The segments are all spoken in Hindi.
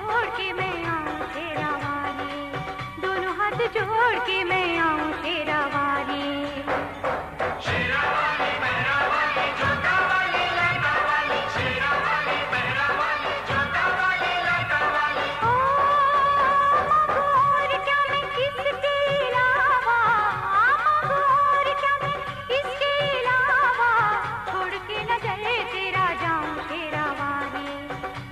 जोड़ के मैं आऊं शेरा वाली, दोनों हाथ जोड़ के मैं आऊं शेरा वाली। शेरा वाली, मेहरा वाली, जोता वाली, लाटा वाली, शेरा वाली, मेहरा वाली, जोता वाली, लाटा वाली। ओ मांगो और क्या मैं किसके अलावा, मांगो और क्या मैं इसके अलावा, छोड़ के न चले तेरा जाऊं शेरा वाली,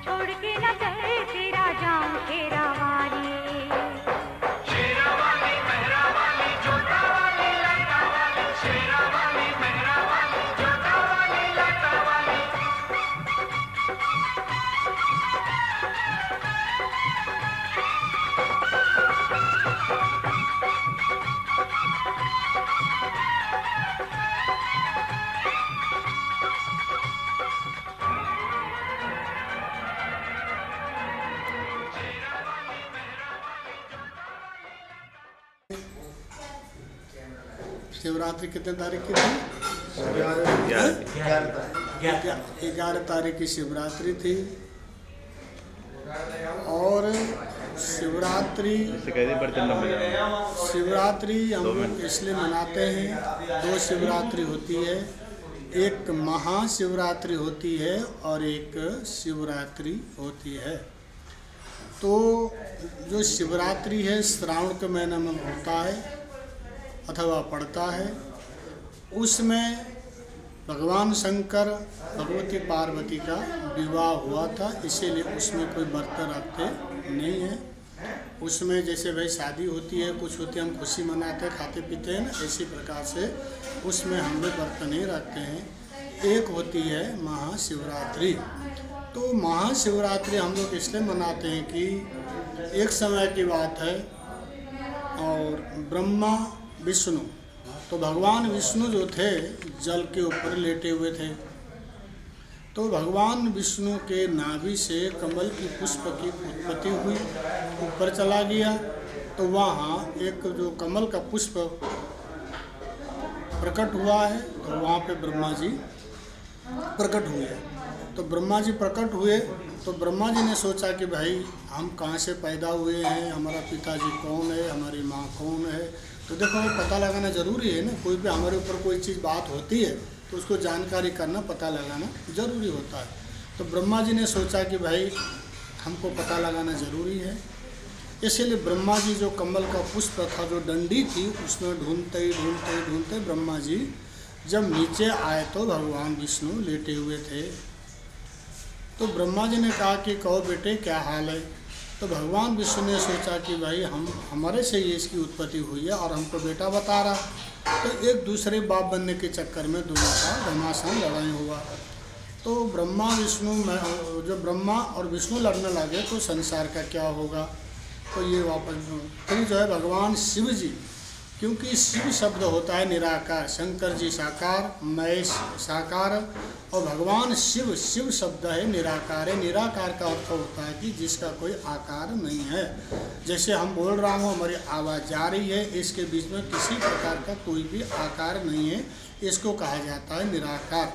छोड़ के न चले तेरा जाऊं शेरा वाली। शेरा वाली, मेहरा वाली, जोता वाली, लाटा वाली, शेरा वाली, मेहरा वाली, जोता वाली, लाटा वाली। शिवरात्रि कितने तारीख की थी? 11 तारीख की शिवरात्रि थी। और शिवरात्रि हम लोग इसलिए मनाते हैं, 2 शिवरात्रि होती है, एक महाशिवरात्रि होती है और एक शिवरात्रि होती है। तो जो शिवरात्रि है श्रावण के महीने में होता है अथवा पड़ता है, उसमें भगवान शंकर भगवती पार्वती का विवाह हुआ था, इसीलिए उसमें कोई व्रत रखते नहीं है। उसमें जैसे भाई शादी होती है, कुछ होती है, हम खुशी मनाते हैं, खाते पीते हैं ना, इसी प्रकार से उसमें हम लोग व्रत नहीं रखते हैं। एक होती है महाशिवरात्रि। तो महाशिवरात्रि हम लोग इसलिए मनाते हैं कि एक समय की बात है और ब्रह्मा विष्णु, तो भगवान विष्णु जो थे जल के ऊपर लेटे हुए थे, तो भगवान विष्णु के नाभि से कमल की पुष्प की उत्पत्ति हुई, ऊपर चला गया, तो वहाँ एक जो कमल का पुष्प प्रकट हुआ है, तो वहाँ पे ब्रह्मा जी प्रकट हुए। तो ब्रह्मा जी प्रकट हुए तो ब्रह्मा जी ने सोचा कि भाई हम कहाँ से पैदा हुए हैं, हमारा पिताजी कौन है, हमारी माँ कौन है। तो देखो पता लगाना ज़रूरी है ना, कोई भी हमारे ऊपर कोई चीज़ बात होती है तो उसको जानकारी करना, पता लगाना ज़रूरी होता है। तो ब्रह्मा जी ने सोचा कि भाई हमको पता लगाना ज़रूरी है, इसीलिए ब्रह्मा जी जो कमल का पुष्प था, जो डंडी थी, उसमें ढूंढते ब्रह्मा जी जब नीचे आए तो भगवान विष्णु लेटे हुए थे। तो ब्रह्मा जी ने कहा कि कहो बेटे क्या हाल है। तो भगवान विष्णु ने सोचा कि भाई हमारे से ये इसकी उत्पत्ति हुई है और हमको बेटा बता रहा। तो एक दूसरे बाप बनने के चक्कर में दोनों का घमासान लड़ाई हुआ। तो जब ब्रह्मा और विष्णु लड़ने लगे तो संसार का क्या होगा। तो ये वापस फिर जो है भगवान शिव जी, क्योंकि शिव शब्द होता है निराकार, शंकर जी साकार, महेश साकार, और भगवान शिव शब्द है निराकार है। निराकार का अर्थ होता है कि जिसका कोई आकार नहीं है। जैसे हम बोल रहा हूँ, हमारी आवाज़ जा रही है, इसके बीच में किसी प्रकार का कोई भी आकार नहीं है, इसको कहा जाता है निराकार।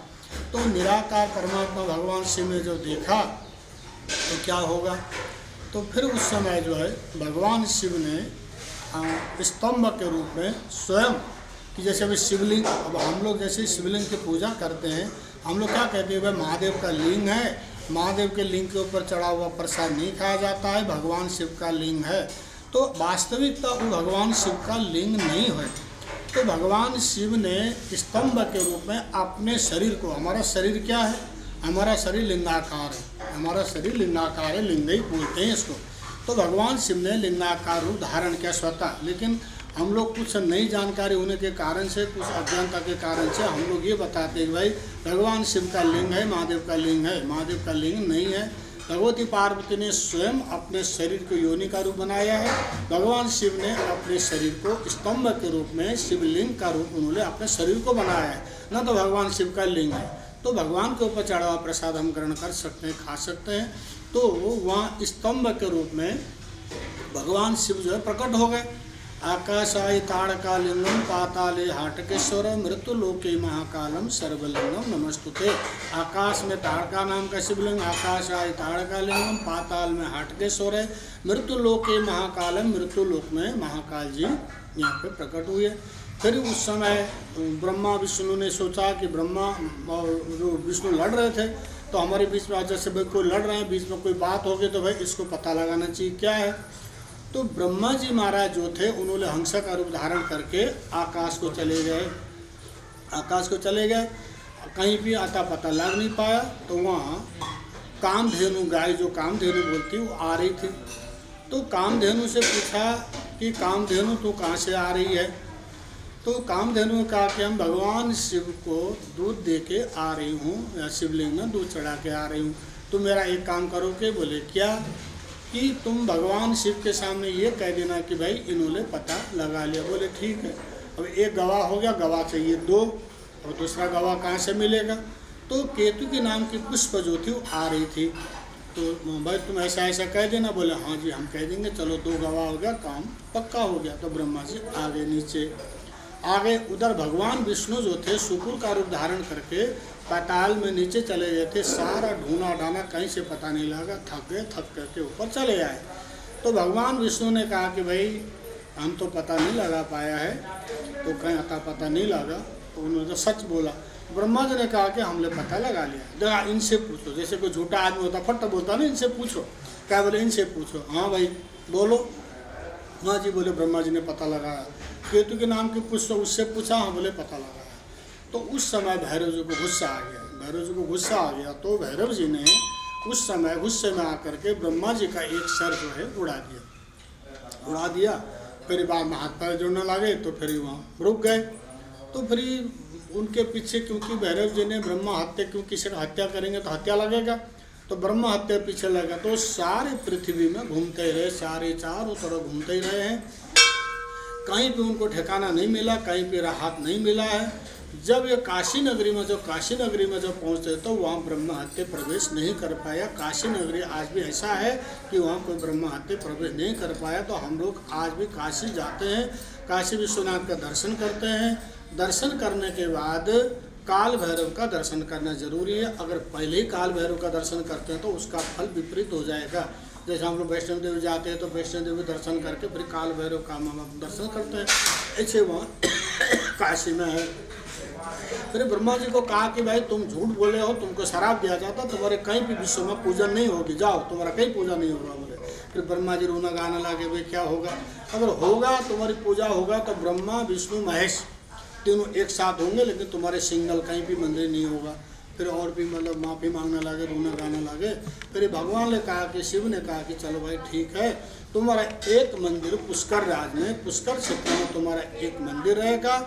तो निराकार परमात्मा भगवान शिव ने जो देखा तो क्या होगा, तो फिर उस समय जो है भगवान शिव ने स्तंभ के रूप में स्वयं, कि जैसे अभी शिवलिंग, अब हम लोग जैसे शिवलिंग की पूजा करते हैं, हम लोग क्या कहते हैं, भाई महादेव का लिंग है, महादेव के लिंग के ऊपर चढ़ा हुआ प्रसाद नहीं खाया जाता है, भगवान शिव का लिंग है। तो वास्तविकता वो भगवान शिव का लिंग नहीं है। तो भगवान शिव ने स्तंभ के रूप में अपने शरीर को, हमारा शरीर क्या है, हमारा शरीर लिंगाकार है, हमारा शरीर लिंगाकार है, लिंग ही बोलते हैं इसको। तो भगवान शिव ने लिंगाकार रूप धारण किया स्वतः, लेकिन हम लोग कुछ नई जानकारी होने के कारण से, कुछ अज्ञानता के कारण से हम लोग ये बताते हैं कि भाई भगवान शिव का लिंग है, महादेव का लिंग है। महादेव का लिंग नहीं है। भगवती पार्वती ने स्वयं अपने शरीर को योनि का रूप बनाया है, भगवान शिव ने अपने शरीर को स्तंभ के रूप में शिवलिंग का रूप उन्होंने अपने शरीर को बनाया है, न तो भगवान शिव का लिंग है। तो भगवान के ऊपर चढ़ा हुआ प्रसाद हम ग्रहण कर सकते हैं, खा सकते हैं। तो वहाँ स्तंभ के रूप में भगवान शिव जो है प्रकट हो गए। आकाशाय ताड़कालिंगम पाताले हाटकेश्वर मृत्युलोके महाकालम सर्वलिंगम नमस्तुते। आकाश में ताड़का नाम का शिवलिंग, आकाशाय ताड़कालिंगम, पाताल में हाटकेश्वर है, मृत्युलोके महाकालम, मृत्युलोक में महाकाल जी यहाँ पे प्रकट हुए। फिर उस समय ब्रह्मा विष्णु ने सोचा कि ब्रह्मा और जो विष्णु लड़ रहे थे, तो हमारे बीच में जैसे भाई कोई लड़ रहे हैं, बीच में कोई बात होगी तो भाई इसको पता लगाना चाहिए क्या है। तो ब्रह्मा जी महाराज जो थे उन्होंने हंस का रूप धारण करके आकाश को चले गए। आकाश को चले गए, कहीं भी आता पता लग नहीं पाया। तो वहाँ कामधेनु गाय, जो कामधेनु बोलती वो आ रही थी। तो कामधेनु से पूछा कि कामधेनु तू कहाँ से आ रही है। तो कामधेनु ने कहा कि हम भगवान शिव को दूध दे के आ रही हूँ, या शिवलिंग में दूध चढ़ा के आ रही हूँ। तो मेरा एक काम करोगे? बोले क्या? कि तुम भगवान शिव के सामने ये कह देना कि भाई इन्होंने पता लगा लिया। बोले ठीक है। अब एक गवाह हो गया, गवाह चाहिए दो, और दूसरा गवाह कहाँ से मिलेगा? तो केतु के नाम की पुष्प जो थी वो आ रही थी। तो भाई तुम ऐसा ऐसा कह देना। बोले हाँ जी हम कह देंगे। चलो दो गवाह हो गया, काम पक्का हो गया। तो ब्रह्मा जी आगे नीचे आगे, उधर भगवान विष्णु जो थे शुक्र का रूप धारण करके पाताल में नीचे चले गए थे। सारा ढूंढा डाना, कहीं से पता नहीं लगा, थक गए, थक करके ऊपर चले आए। तो भगवान विष्णु ने कहा कि भाई हम तो पता नहीं लगा पाया है, तो कहीं आता पता नहीं लगा। तो उन्होंने तो सच बोला। ब्रह्मा जी ने कहा कि हमने पता लगा लिया। देखा इनसे पूछो, जैसे कोई झूठा आदमी होता फट बोलता ना, इनसे पूछो। क्या बोले? इनसे पूछो। हाँ भाई बोलो। हाँ जी बोले ब्रह्मा जी ने पता लगाया। केतु के नाम की पुष्प उससे पूछा। हाँ बोले पता लगाया। तो उस समय भैरव जी को गुस्सा आ गया। भैरव जी को गुस्सा आ गया तो भैरव जी ने उस समय गुस्से में आकर के ब्रह्मा जी का एक सर जो है उड़ा दिया। फिर बाद में हाथ पैर जोड़ने लगे, तो फिर वहाँ रुक गए। तो फिर उनके पीछे, क्योंकि भैरव जी ने ब्रह्मा हत्या, क्योंकि किसी का हत्या करेंगे तो हत्या लगेगा, तो ब्रह्मा हत्या पीछे लगा। तो सारे पृथ्वी में घूमते रहे, सारे चारों तरफ घूमते ही रहे हैं। कहीं भी उनको ठिकाना नहीं मिला, कहीं पे राहत नहीं मिला है। जब ये काशी नगरी में जब पहुँचते तो वहाँ ब्रह्मा हत्या प्रवेश नहीं कर पाया। काशी नगरी आज भी ऐसा है कि वहाँ कोई ब्रह्मा हत्या प्रवेश नहीं कर पाया। तो हम लोग आज भी काशी जाते हैं, काशी विश्वनाथ का दर्शन करते हैं। दर्शन करने के बाद काल भैरव का दर्शन करना जरूरी है। अगर पहले ही काल भैरव का दर्शन करते हैं तो उसका फल विपरीत हो जाएगा। जैसे हम लोग वैष्णो देवी जाते हैं तो वैष्णो देवी दर्शन करके फिर काल भैरव का हम दर्शन करते हैं, ऐसे वहाँ काशी में है। फिर ब्रह्मा जी को कहा कि भाई तुम झूठ बोले हो, तुमको शराब दिया जाता, तुम्हारे कहीं भी विश्व में पूजन नहीं होगी, जाओ तुम्हारा कहीं पूजा नहीं होगा। बोले फिर ब्रह्मा जी रोना गाना लगे, भाई क्या होगा? अगर होगा तुम्हारी पूजा होगा तो ब्रह्मा विष्णु महेश तीनों एक साथ होंगे, लेकिन तुम्हारे सिंगल कहीं भी मंदिर नहीं होगा। फिर और भी मतलब माफ़ी मांगने लगे, रोना गाना लगे। फिर भगवान ने कहा कि शिव ने कहा कि चलो भाई ठीक है, तुम्हारा एक मंदिर पुष्कर राज में, पुष्कर क्षेत्र में तुम्हारा एक मंदिर रहेगा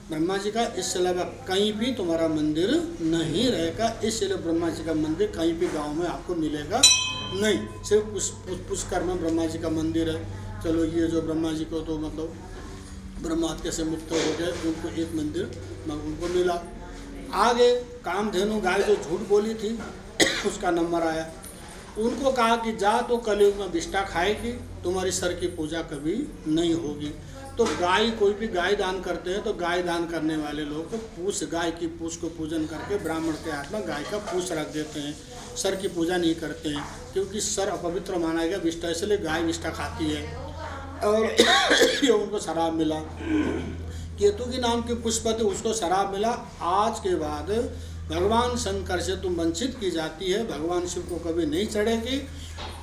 ब्रह्मा जी का। इससे अलावा कहीं भी तुम्हारा मंदिर नहीं रहेगा। इसलिए ब्रह्मा जी का मंदिर कहीं भी गांव में आपको मिलेगा नहीं, सिर्फ पुष्कर में ब्रह्मा जी का मंदिर है। चलो ये जो ब्रह्मा जी को तो मतलब ब्रह्मात्या से मुक्त हो गए, उनको एक मंदिर उनको मिला। आगे कामधेनु गाय जो झूठ बोली थी उसका नंबर आया। उनको कहा कि जा तो कलयुग में विष्ठा खाएगी, तुम्हारी सर की पूजा कभी नहीं होगी। तो गाय, कोई भी गाय दान करते हैं तो गाय दान करने वाले लोग को पूछ, गाय की पूछ को पूजन करके ब्राह्मण के हाथ में गाय का पूछ रख देते हैं। सर की पूजा नहीं करते हैं क्योंकि सर अपवित्र माना गया विष्ठा, इसलिए गाय विष्ठा खाती है। और ये उनको शराब मिला, केतु के नाम के पुष्प थे उसको शराब मिला। आज के बाद भगवान शंकर से तुम वंचित की जाती है, भगवान शिव को कभी नहीं चढ़ेगी।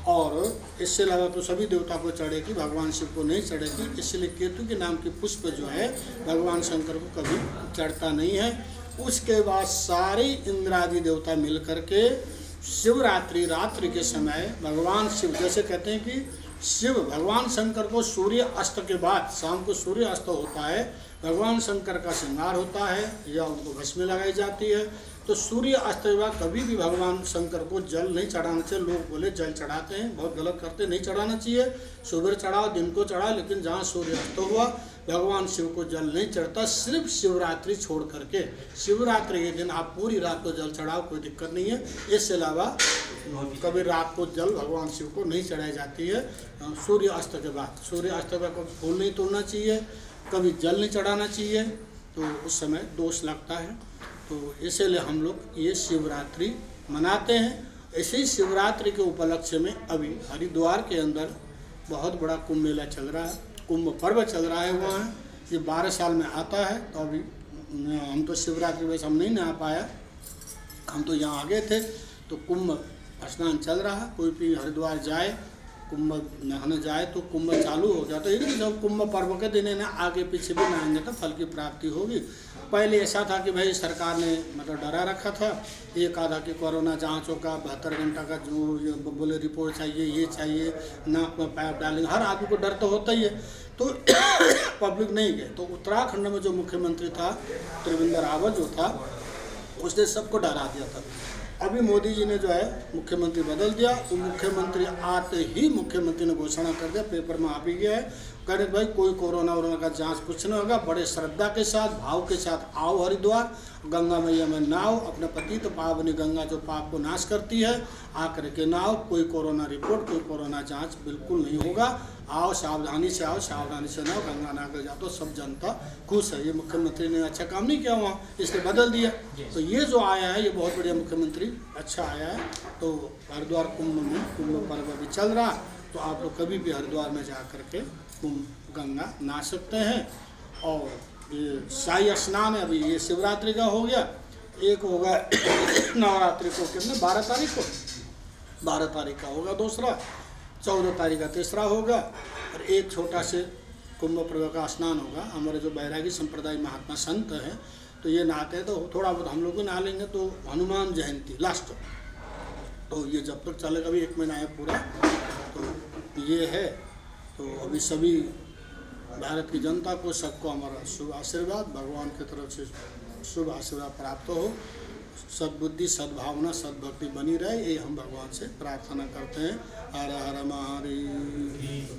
और इससे अलावा तो सभी देवता को चढ़ेगी, भगवान शिव को नहीं चढ़ेगी। इसलिए केतु के नाम के पुष्प जो है भगवान शंकर को कभी चढ़ता नहीं है। उसके बाद सारे इंद्रादि देवता मिल करके शिवरात्रि रात्रि के समय भगवान शिव, जैसे कहते हैं कि शिव भगवान शंकर को सूर्य अस्त के बाद, शाम को सूर्य अस्त होता है, भगवान शंकर का श्रृंगार होता है या उनको भस्म लगाई जाती है। तो सूर्य अस्त के बाद कभी भी भगवान शंकर को जल नहीं चढ़ाना चाहिए। लोग बोले जल चढ़ाते हैं, बहुत गलत करते, नहीं चढ़ाना चाहिए। सुबह चढ़ाओ, दिन को चढ़ाओ, लेकिन जहाँ सूर्य अस्त हुआ भगवान शिव को जल नहीं चढ़ता। सिर्फ शिवरात्रि छोड़ करके, शिवरात्रि के दिन आप पूरी रात को जल चढ़ाओ, कोई दिक्कत नहीं है। इसके अलावा कभी रात को जल भगवान शिव को नहीं चढ़ाई जाती है। सूर्य अस्त के बाद, सूर्य अस्त के बाद कभी फूल नहीं तोड़ना चाहिए, कभी जल नहीं चढ़ाना चाहिए, तो उस समय दोष लगता है। तो इसीलिए हम लोग ये शिवरात्रि मनाते हैं। ऐसे ही शिवरात्रि के उपलक्ष्य में अभी हरिद्वार के अंदर बहुत बड़ा कुंभ मेला चल रहा है, कुंभ पर्व चल रहा है वहाँ। ये 12 साल में आता है। तो अभी हम तो शिवरात्रि वैसे हम नहीं नहा पाया, हम तो यहाँ आ गए थे। तो कुंभ स्नान चल रहा है, कोई भी हरिद्वार जाए, कुंभ नहाने जाए तो कुंभ चालू हो गया। तो ये जब कुंभ पर्व के दिन है ना, आगे पीछे भी नहाएंगे तो फल की प्राप्ति होगी। पहले ऐसा था कि भाई सरकार ने मतलब डरा रखा था, एक आधा कि कोरोना जांच होगा, 72 घंटा का जो बोले रिपोर्ट चाहिए, ये चाहिए, नाक में पैप डालेंगे, हर आदमी को डर तो होता ही है। तो पब्लिक नहीं गए। तो उत्तराखंड में जो मुख्यमंत्री था त्रिवेंद्र रावत जो था, उसने सबको डरा दिया था। अभी मोदी जी ने जो है मुख्यमंत्री बदल दिया। तो मुख्यमंत्री आते ही मुख्यमंत्री ने घोषणा कर दिया, पेपर में आ भी गया है, कह रहे भाई कोई कोरोना वोरोना का जांच कुछ नहीं होगा। बड़े श्रद्धा के साथ, भाव के साथ आओ हरिद्वार, गंगा मैया में नहाओ, अपने पतित पावनी गंगा जो पाप को नाश करती है, आकर के नहाओ। कोई कोरोना रिपोर्ट, कोई कोरोना जांच बिल्कुल नहीं होगा। आओ, सावधानी से आओ, सावधानी से नहाओ, गंगा नहा कर जाओ, तो सब जनता खुश है। ये मुख्यमंत्री ने अच्छा काम नहीं किया वहाँ, इसलिए बदल दिया। तो ये जो आया है ये बहुत बढ़िया मुख्यमंत्री, अच्छा आया है। तो हरिद्वार कुंभ में कुंभ पर्व अभी चल रहा, तो आप लोग कभी भी हरिद्वार में जा करके कुंभ गंगा नहा सकते हैं। और ये शाही स्नान है, अभी ये शिवरात्रि का हो गया, एक होगा नवरात्रि को, कितने 12 तारीख को, 12 तारीख का होगा दूसरा, 14 तारीख का तीसरा होगा। और एक छोटा से कुंभ पर्व का स्नान होगा। हमारे जो बैरागी संप्रदाय महात्मा संत हैं तो ये नहाते हैं, तो थोड़ा बहुत हम लोग भी नहा लेंगे। तो हनुमान जयंती लास्ट, तो ये जब तक चलेगा, अभी 1 महीना है पूरा, तो ये है। तो अभी सभी भारत की जनता को, सबको हमारा शुभ आशीर्वाद, भगवान की तरफ से शुभ आशीर्वाद प्राप्त हो, सद्बुद्धि, सद्भावना, सद्भक्ति बनी रहे, ये हम भगवान से प्रार्थना करते हैं। हर हर महादेव।